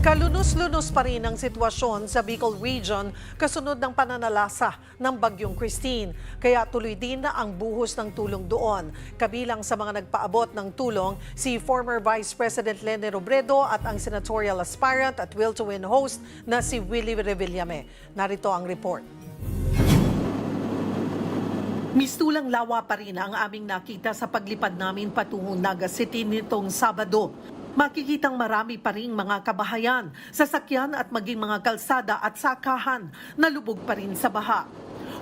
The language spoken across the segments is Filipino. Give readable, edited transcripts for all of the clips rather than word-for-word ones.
Kalunos-lunos pa rin ang sitwasyon sa Bicol Region kasunod ng pananalasa ng Bagyong Christine. Kaya tuloy din na ang buhos ng tulong doon. Kabilang sa mga nagpaabot ng tulong si former Vice President Leni Robredo at ang senatorial aspirant at Will to Win host na si Willie Revillame. Narito ang report. Mistulang lawa pa rin ang aming nakita sa paglipad namin patungong Naga City nitong Sabado. Makikitang marami pa ring mga kabahayan, sasakyan at maging mga kalsada at sakahan na lubog pa rin sa baha.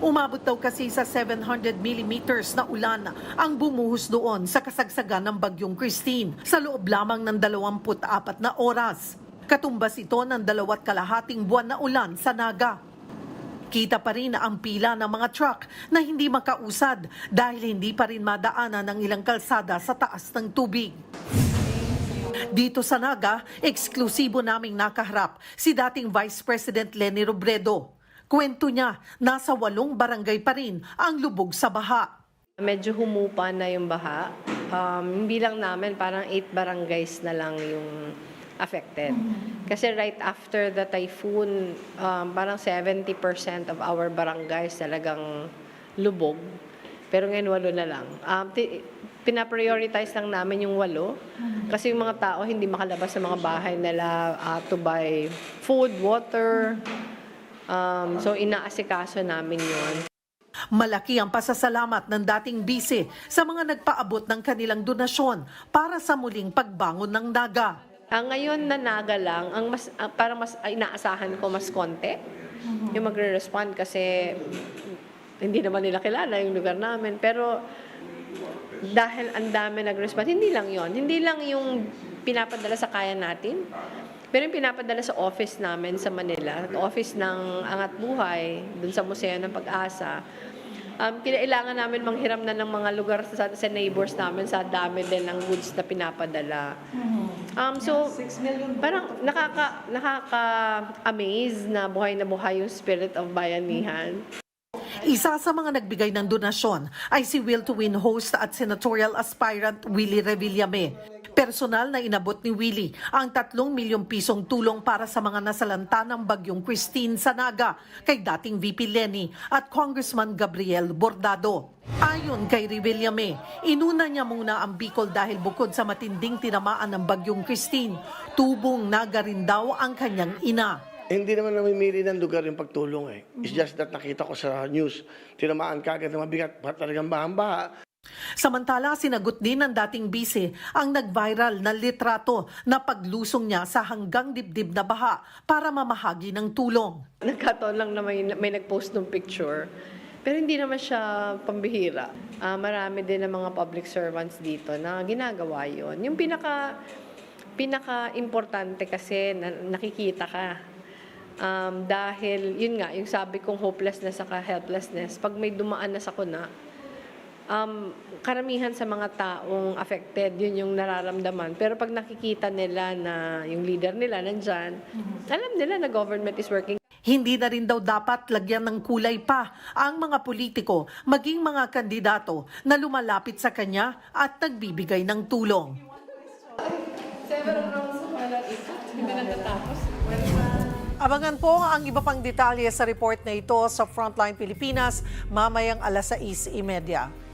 Umabot daw kasi sa 700 millimeters na ulan ang bumuhos doon sa kasagsagan ng Bagyong Christine sa loob lamang ng 24 na oras. Katumbas ito ng 2.5 buwan na ulan sa Naga. Kita pa rin ang pila ng mga truck na hindi makausad dahil hindi pa rin madaanan ng ilang kalsada sa taas ng tubig. Dito sa Naga, eksklusibo naming nakaharap si dating Vice President Leni Robredo. Kwento niya, nasa 8 barangay pa rin ang lubog sa baha. Medyo humupa na yung baha. Hindi lang namin, parang 8 barangays na lang yung affected. Kasi right after the typhoon, parang 70% of our barangays talagang lubog. Pero ngayon 8 na lang. Pinaprioritize lang namin yung 8 kasi yung mga tao hindi makalabas sa mga bahay nila to buy food, water. So inaasikaso namin yun. Malaki ang pasasalamat ng dating bise sa mga nagpaabot ng kanilang donasyon para sa muling pagbangon ng Naga. Ngayon na Naga lang, parang mas inaasahan ko mas konti yung magre-respond kasi hindi naman nila kilala yung lugar namin. Pero dahil ang dami nag-respond, hindi lang yon, hindi lang yung pinapadala sa kaya natin, pero yung pinapadala sa office namin sa Manila, office ng Angat Buhay, dun sa Museo ng Pag-asa. Kailangan namin manghiram na ng mga lugar sa neighbors namin sa dami din ng goods na pinapadala. So, parang nakaka-amaze na buhay yung spirit of bayanihan. Isa sa mga nagbigay ng donasyon ay si Will to Win host at senatorial aspirant Willie Revillame. Personal na inabot ni Willie ang 3 milyong pisong tulong para sa mga nasalanta ng Bagyong Christine sa Naga kay dating VP Leni at Congressman Gabriel Bordado. Ayon kay Revillame, inuna niya muna ang Bicol dahil bukod sa matinding tinamaan ng Bagyong Christine, tubong Naga rin daw ang kanyang ina. Hindi naman namimili ng lugar yung pagtulong eh. It's just that nakita ko sa news, tinamaan kagad na mabigat, talagang bahang-baha. Samantala, sinagot din ng dating bise ang nag-viral na litrato na paglusong niya sa hanggang dibdib na baha para mamahagi ng tulong. Nagkataon lang na may nag-post ng picture, pero hindi naman siya pambihira. Marami din ng mga public servants dito na ginagawa yon. Yung pinaka-importante kasi nakikita ka. Dahil, yun nga, yung sabi kong hopelessness at helplessness, pag may dumaan na sa kuna, karamihan sa mga taong affected, yun yung nararamdaman. Pero pag nakikita nila na yung leader nila nandyan, alam nila na government is working. Hindi na rin daw dapat lagyan ng kulay pa ang mga politiko, maging mga kandidato na lumalapit sa kanya at nagbibigay ng tulong. Several rounds na hindi na natatapos. Abangan po ang iba pang detalye sa report na ito sa Frontline Pilipinas mamayang 6:30.